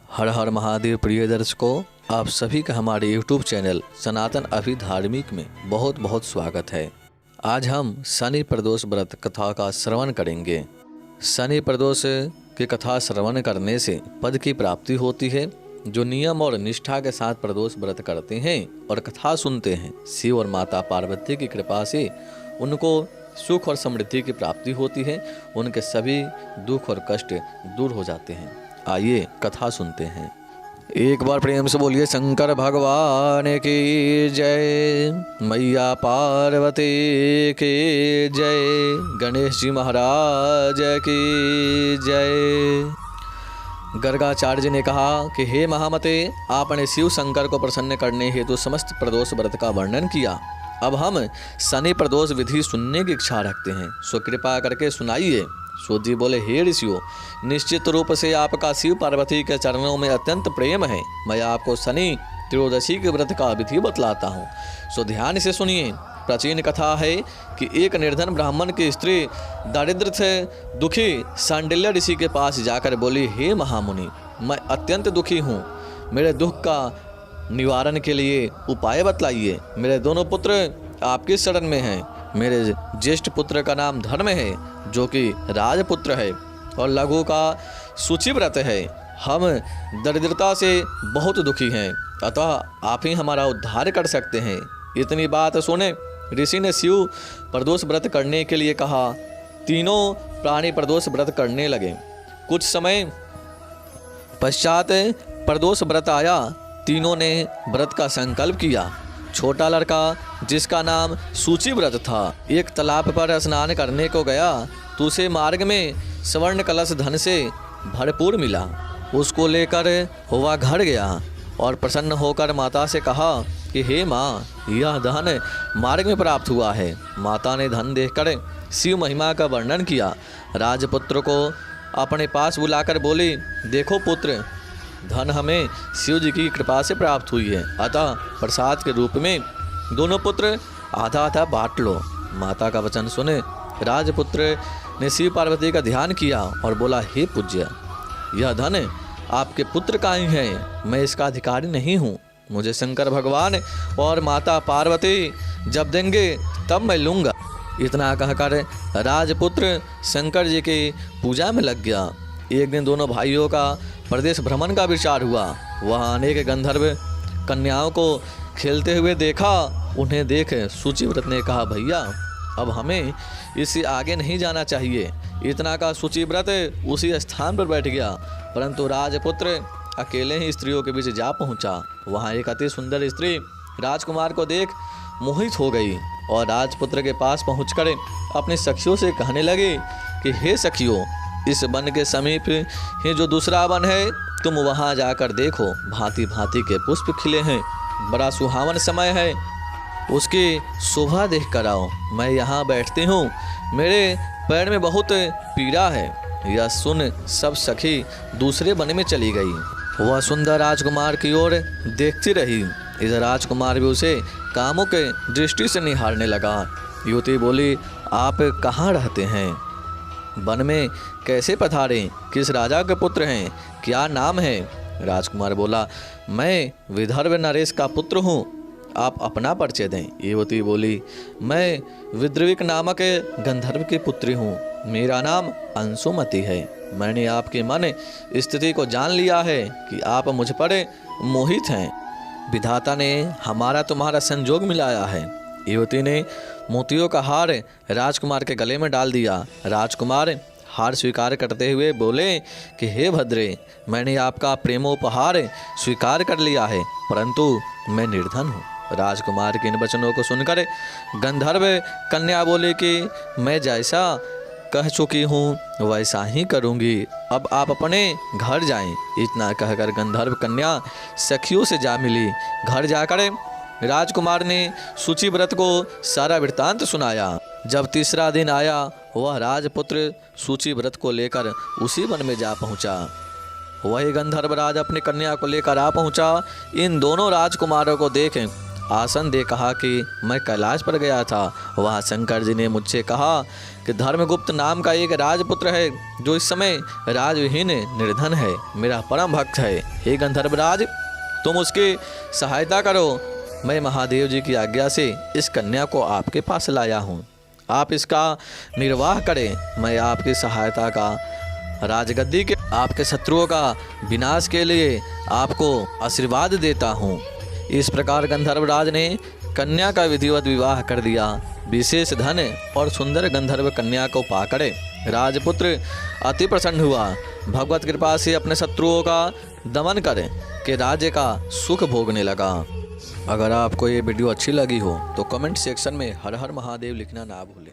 हर हर महादेव। प्रिय दर्शकों, आप सभी का हमारे YouTube चैनल सनातन अभी धार्मिक में बहुत बहुत स्वागत है। आज हम शनि प्रदोष व्रत कथा का श्रवण करेंगे। शनि प्रदोष की कथा श्रवण करने से पद की प्राप्ति होती है। जो नियम और निष्ठा के साथ प्रदोष व्रत करते हैं और कथा सुनते हैं, शिव और माता पार्वती की कृपा से उनको सुख और समृद्धि की प्राप्ति होती है। उनके सभी दुख और कष्ट दूर हो जाते हैं। आइए कथा सुनते हैं। एक बार प्रेम से बोलिए शंकर भगवान की जय, मैया पार्वती की जय, गणेश जी महाराज की जय। गर्गाचार्य ने कहा कि हे महामते, आपने शिव शंकर को प्रसन्न करने हेतु समस्त प्रदोष व्रत का वर्णन किया। अब हम शनि प्रदोष विधि सुनने की इच्छा रखते हैं, सो कृपा करके सुनाइए। सूत जी बोले, हे ऋषियों, निश्चित रूप से आपका शिव पार्वती के चरणों में अत्यंत प्रेम है। मैं आपको शनि त्रयोदशी के व्रत का विधि बतलाता हूँ, सो ध्यान से सुनिए। प्राचीन कथा है कि एक निर्धन ब्राह्मण की स्त्री दारिद्र्य से दुखी सांडिल्य ऋषि के पास जाकर बोली, हे महामुनि, मैं अत्यंत दुखी हूँ, मेरे दुख का निवारण के लिए उपाय बतलाइए। मेरे दोनों पुत्र आपके शरण में हैं। मेरे ज्येष्ठ पुत्र का नाम धर्म है, जो कि राजपुत्र है, और लघु का सूचिव्रत है। हम दरिद्रता से बहुत दुखी हैं, अतः आप ही हमारा उद्धार कर सकते हैं। इतनी बात सुने ऋषि ने शिव प्रदोष व्रत करने के लिए कहा। तीनों प्राणी प्रदोष व्रत करने लगे। कुछ समय पश्चात प्रदोष व्रत आया। तीनों ने व्रत का संकल्प किया। छोटा लड़का, जिसका नाम सूचिव्रत था, एक तालाब पर स्नान करने को गया तो उसे मार्ग में स्वर्ण कलश धन से भरपूर मिला। उसको लेकर वह घर गया और प्रसन्न होकर माता से कहा कि हे माँ, यह धन मार्ग में प्राप्त हुआ है। माता ने धन देखकर शिव महिमा का वर्णन किया। राजपुत्र को अपने पास बुलाकर बोली, देखो पुत्र, धन हमें शिव जी की कृपा से प्राप्त हुई है, अतः प्रसाद के रूप में दोनों पुत्र आधा आधा बांट लो। माता का वचन सुने राजपुत्र ने शिव पार्वती का ध्यान किया और बोला, हे पूज्य, यह धन आपके पुत्र का ही है, मैं इसका अधिकारी नहीं हूँ। मुझे शंकर भगवान और माता पार्वती जब देंगे तब मैं लूँगा। इतना कहकर राजपुत्र शंकर जी की पूजा में लग गया। एक दिन दोनों भाइयों का प्रदेश भ्रमण का विचार हुआ। वहाँ अनेक गंधर्व कन्याओं को खेलते हुए देखा। उन्हें देख सूचिव्रत ने कहा, भैया, अब हमें इससे आगे नहीं जाना चाहिए। इतना का सूचिव्रत उसी स्थान पर बैठ गया, परंतु राजपुत्र अकेले ही स्त्रियों के बीच जा पहुंचा। वहाँ एक अति सुंदर स्त्री राजकुमार को देख मोहित हो गई और राजपुत्र के पास पहुंचकर अपनी सखियों से कहने लगी कि हे सखियों, इस वन के समीप ही जो दूसरा वन है, तुम वहां जाकर देखो, भांति भांति के पुष्प खिले हैं, बड़ा सुहावन समय है, उसकी शोभा देख कर आओ। मैं यहाँ बैठती हूँ, मेरे पैर में बहुत पीड़ा है। यह सुन सब सखी दूसरे वन में चली गई। वह सुंदर राजकुमार की ओर देखती रही। इधर राजकुमार भी उसे कामों के दृष्टि से निहारने लगा। युवती बोली, आप कहाँ रहते हैं? वन में कैसे पधारे? किस राजा के पुत्र हैं? क्या नाम है? राजकुमार बोला, मैं विदर्भ नरेश का पुत्र हूँ, आप अपना परिचय दें। युवती बोली, मैं विद्रविक नामक गंधर्व की पुत्री हूँ, मेरा नाम अंशुमति है। मैंने आपके मन स्थिति को जान लिया है कि आप मुझ पर मोहित हैं। विधाता ने हमारा तुम्हारा संजोग मिलाया है। युवती ने मोतियों का हार राजकुमार के गले में डाल दिया। राजकुमार हार स्वीकार करते हुए बोले कि हे भद्रे, मैंने आपका प्रेमोपहार स्वीकार कर लिया है, परंतु मैं निर्धन हूँ। राजकुमार के इन वचनों को सुनकर गंधर्व कन्या बोले कि मैं जैसा कह चुकी हूँ वैसा ही करूँगी, अब आप अपने घर जाएं। इतना कहकर गंधर्व कन्या सखियों से जा मिली। घर जाकर राजकुमार ने सूचिव्रत को सारा वृत्तांत सुनाया। जब तीसरा दिन आया, वह राजपुत्र सूचिव्रत को लेकर उसी वन में जा पहुंचा। वही गंधर्व राज अपनी कन्या को लेकर आ पहुंचा। इन दोनों राजकुमारों को देख आसन दे कहा कि मैं कैलाश पर गया था। वहाँ शंकर जी ने मुझसे कहा कि धर्मगुप्त नाम का एक राजपुत्र है जो इस समय राजविहीन निर्धन है, मेरा परम भक्त है। हे गंधर्वराज, तुम उसकी सहायता करो। मैं महादेव जी की आज्ञा से इस कन्या को आपके पास लाया हूँ। आप इसका निर्वाह करें। मैं आपकी सहायता का राजगद्दी के आपके शत्रुओं का विनाश के लिए आपको आशीर्वाद देता हूँ। इस प्रकार गंधर्वराज ने कन्या का विधिवत विवाह कर दिया। विशेष धन और सुंदर गंधर्व कन्या को पाकर राजपुत्र अति प्रसन्न हुआ। भगवत कृपा से अपने शत्रुओं का दमन कर के राज्य का सुख भोगने लगा। अगर आपको ये वीडियो अच्छी लगी हो तो कमेंट सेक्शन में हर हर महादेव लिखना ना भूलें।